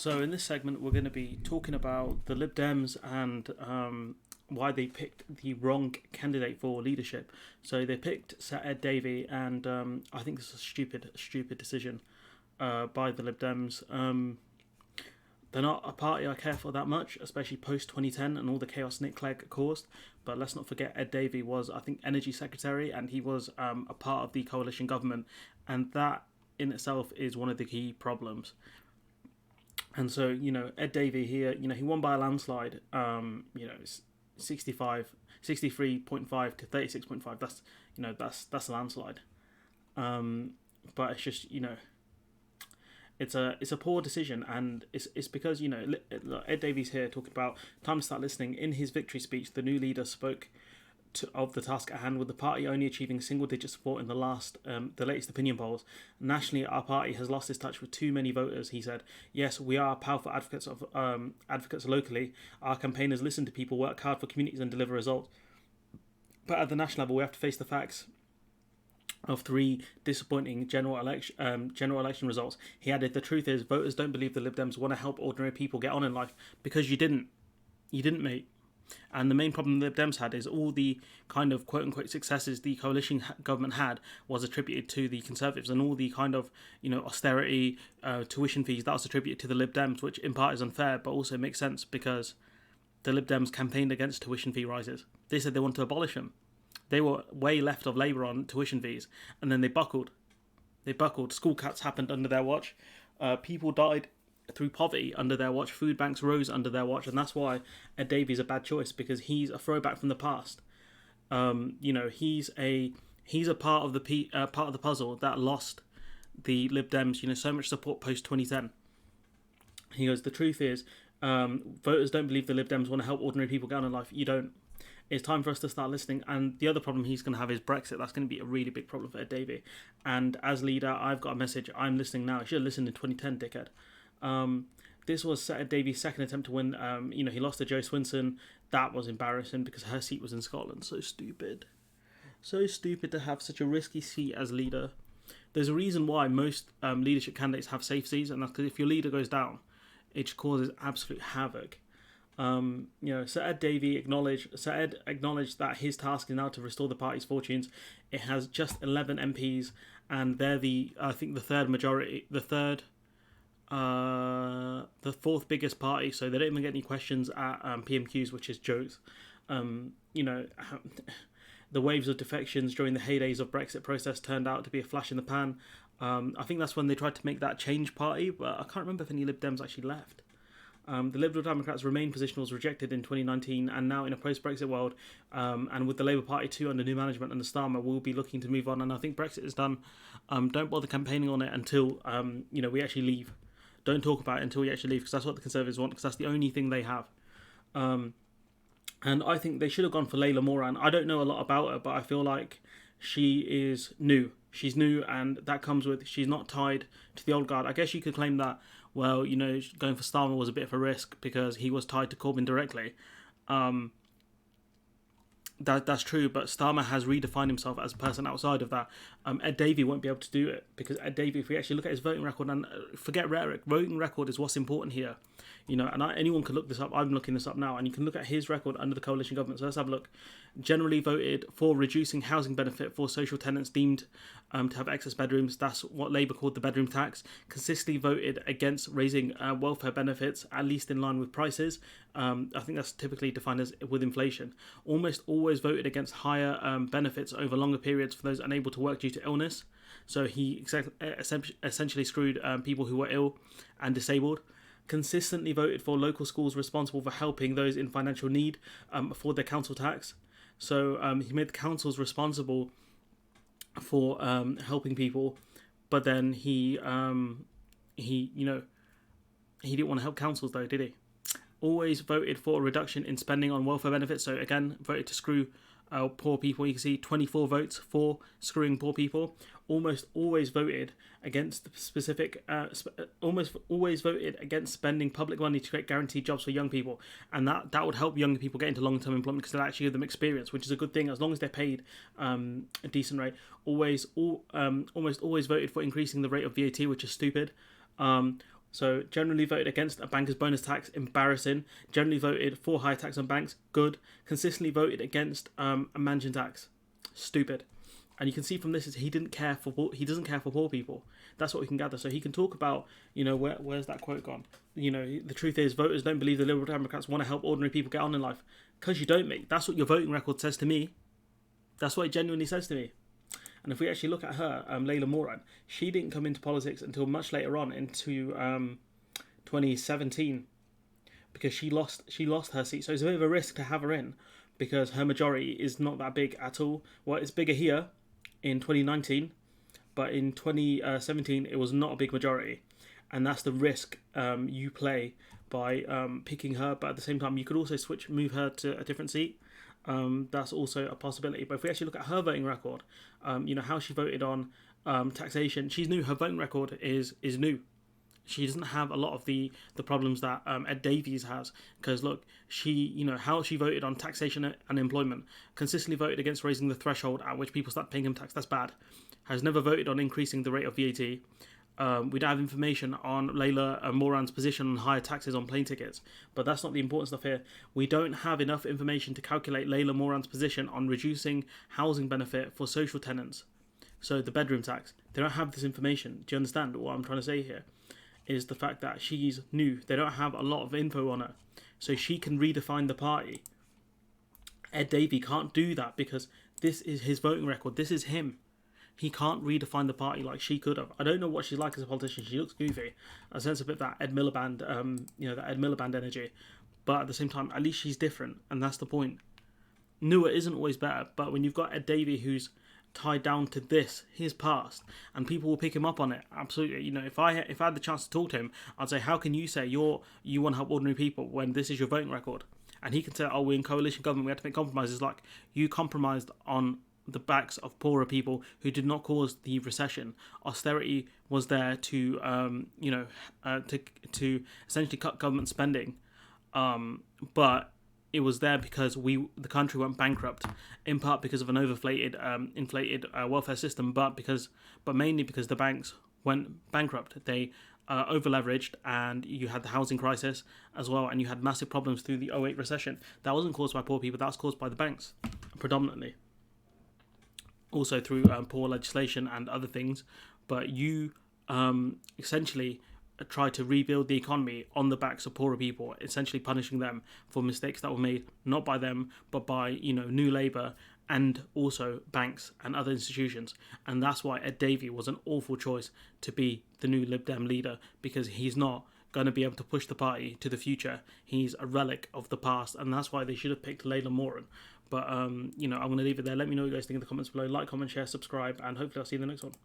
So in this segment, we're going to be talking about the Lib Dems and why they picked the wrong candidate for leadership. So they picked Sir Ed Davey, and I think this is a stupid decision by the Lib Dems. They're not a party I care for that much, especially post 2010 and all the chaos Nick Clegg caused. But let's not forget Ed Davey was, I think, Energy Secretary, and he was a part of the coalition government, and that in itself is one of the key problems. And so, Ed Davey here, he won by a landslide, 63.5 to 36.5. That's a landslide. But it's just, it's a poor decision, and it's because, Ed Davey's here talking about time to start listening. In his victory speech, the new leader spoke of the task at hand, with the party only achieving single-digit support in the latest opinion polls. Nationally, our party has lost its touch with too many voters, he said. Yes, we are powerful advocates locally. Our campaigners listen to people, work hard for communities and deliver results. But at the national level, we have to face the facts of 3 disappointing general election results. He added, the truth is, voters don't believe the Lib Dems want to help ordinary people get on in life, because you didn't. You didn't, mate. And the main problem the Lib Dems had is all the kind of quote-unquote successes the coalition government had was attributed to the Conservatives, and all the kind of, austerity, tuition fees, that was attributed to the Lib Dems, which in part is unfair, but also makes sense because the Lib Dems campaigned against tuition fee rises. They said they wanted to abolish them. They were way left of Labour on tuition fees, and then they buckled. School cuts happened under their watch. People died through poverty under their watch. Food banks rose under their watch, and that's why Ed Davey's a bad choice, because he's a throwback from the past. He's a part of the puzzle that lost the Lib Dems, so much support post 2010. He goes, the truth is, voters don't believe the Lib Dems want to help ordinary people get on in life. You don't. It's time for us to start listening. And the other problem he's going to have is Brexit. That's going to be a really big problem for Ed Davey. And as leader, I've got a message. I'm listening now. I should have listened in 2010, dickhead. This was Sir Ed Davey's second attempt to win. He lost to Jo Swinson. That was embarrassing because her seat was in Scotland. So stupid. So stupid to have such a risky seat as leader. There's a reason why most leadership candidates have safe seats, and that's because if your leader goes down, it just causes absolute havoc. Sir Ed Davey acknowledged that his task is now to restore the party's fortunes. It has just 11 MPs, and they're the fourth biggest party, so they don't even get any questions at PMQs, which is jokes. The waves of defections during the heydays of Brexit process turned out to be a flash in the pan. I think that's when they tried to make that change party, but I can't remember if any Lib Dems actually left. The Liberal Democrats' Remain position was rejected in 2019, and now in a post-Brexit world, and with the Labour Party too under new management under Starmer, we'll be looking to move on, and I think Brexit is done. Don't bother campaigning on it until we actually leave. Don't talk about it until we actually leave, because that's what the Conservatives want, because that's the only thing they have. And I think they should have gone for Layla Moran. I don't know a lot about her, but I feel like she is new. She's new, and that comes with she's not tied to the old guard. I guess you could claim that, well, going for Starmer was a bit of a risk because he was tied to Corbyn directly. That's true, but Starmer has redefined himself as a person outside of that. Ed Davey won't be able to do it, because Ed Davey, if we actually look at his voting record, and forget rhetoric, voting record is what's important here. Anyone could look this up. I'm looking this up now, and you can look at his record under the coalition government. So let's have a look. Generally voted for reducing housing benefit for social tenants deemed to have excess bedrooms. That's what Labour called the bedroom tax. Consistently voted against raising welfare benefits, at least in line with prices. I think that's typically defined as with inflation. Almost always voted against higher benefits over longer periods for those unable to work due to illness. So he essentially screwed people who were ill and disabled. Consistently voted for local schools responsible for helping those in financial need afford their council tax. So he made the councils responsible for helping people, but then he didn't want to help councils though, did he? Always voted for a reduction in spending on welfare benefits. So again, voted to screw poor people. You can see 24 votes for screwing poor people. Almost always voted against against spending public money to create guaranteed jobs for young people, and that would help young people get into long-term employment, because it'll actually give them experience, which is a good thing as long as they're paid a decent rate. Almost always voted for increasing the rate of VAT, which is stupid. So generally voted against a banker's bonus tax, embarrassing. Generally voted for high tax on banks, good. Consistently voted against a mansion tax, stupid. And you can see from this is he doesn't care for poor people. That's what we can gather. So he can talk about, where's that quote gone? The truth is voters don't believe the Liberal Democrats want to help ordinary people get on in life. Because you don't, mate. That's what your voting record says to me. That's what it genuinely says to me. And if we actually look at her, Layla Moran, she didn't come into politics until much later on, into 2017, because she lost her seat. So it's a bit of a risk to have her in, because her majority is not that big at all. Well, it's bigger here in 2019, but in 2017 it was not a big majority, and that's the risk you play by picking her. But at the same time, you could also move her to a different seat. That's also a possibility. But if we actually look at her voting record, how she voted on taxation, she's new. Her voting record is new. She doesn't have a lot of the problems that Ed Davey has. Because look, how she voted on taxation and employment, consistently voted against raising the threshold at which people start paying income tax. That's bad. Has never voted on increasing the rate of VAT. We don't have information on Layla Moran's position on higher taxes on plane tickets, but that's not the important stuff here. We don't have enough information to calculate Layla Moran's position on reducing housing benefit for social tenants. So the bedroom tax, they don't have this information. Do you understand what I'm trying to say here? Is the fact that she's new. They don't have a lot of info on her, so she can redefine the party. Ed Davey can't do that because this is his voting record. This is him. He can't redefine the party like she could have. I don't know what she's like as a politician. She looks goofy. I sense a bit of that Ed Miliband, that Ed Miliband energy. But at the same time, at least she's different, and that's the point. Newer isn't always better, but when you've got Ed Davey who's tied down to his past, and people will pick him up on it, absolutely. If I had the chance to talk to him, I'd say, how can you say you want to help ordinary people when this is your voting record? And he can say, oh, we're in coalition government, we have to make compromises. Like, you compromised on the backs of poorer people who did not cause the recession. Austerity was there to to essentially cut government spending, but it was there because the country went bankrupt, in part because of an inflated welfare system, but mainly because the banks went bankrupt. They over leveraged, and you had the housing crisis as well, and you had massive problems through the '08 recession. That wasn't caused by poor people, that was caused by the banks predominantly. Also through poor legislation and other things, but you essentially try to rebuild the economy on the backs of poorer people, essentially punishing them for mistakes that were made not by them but by New Labour and also banks and other institutions. And that's why Ed Davey was an awful choice to be the new Lib Dem leader, because he's not going to be able to push the party to the future. He's a relic of the past, and that's why they should have picked Layla Moran. But I'm going to leave it there. Let me know what you guys think in the comments below. Like, comment, share, subscribe, and hopefully I'll see you in the next one.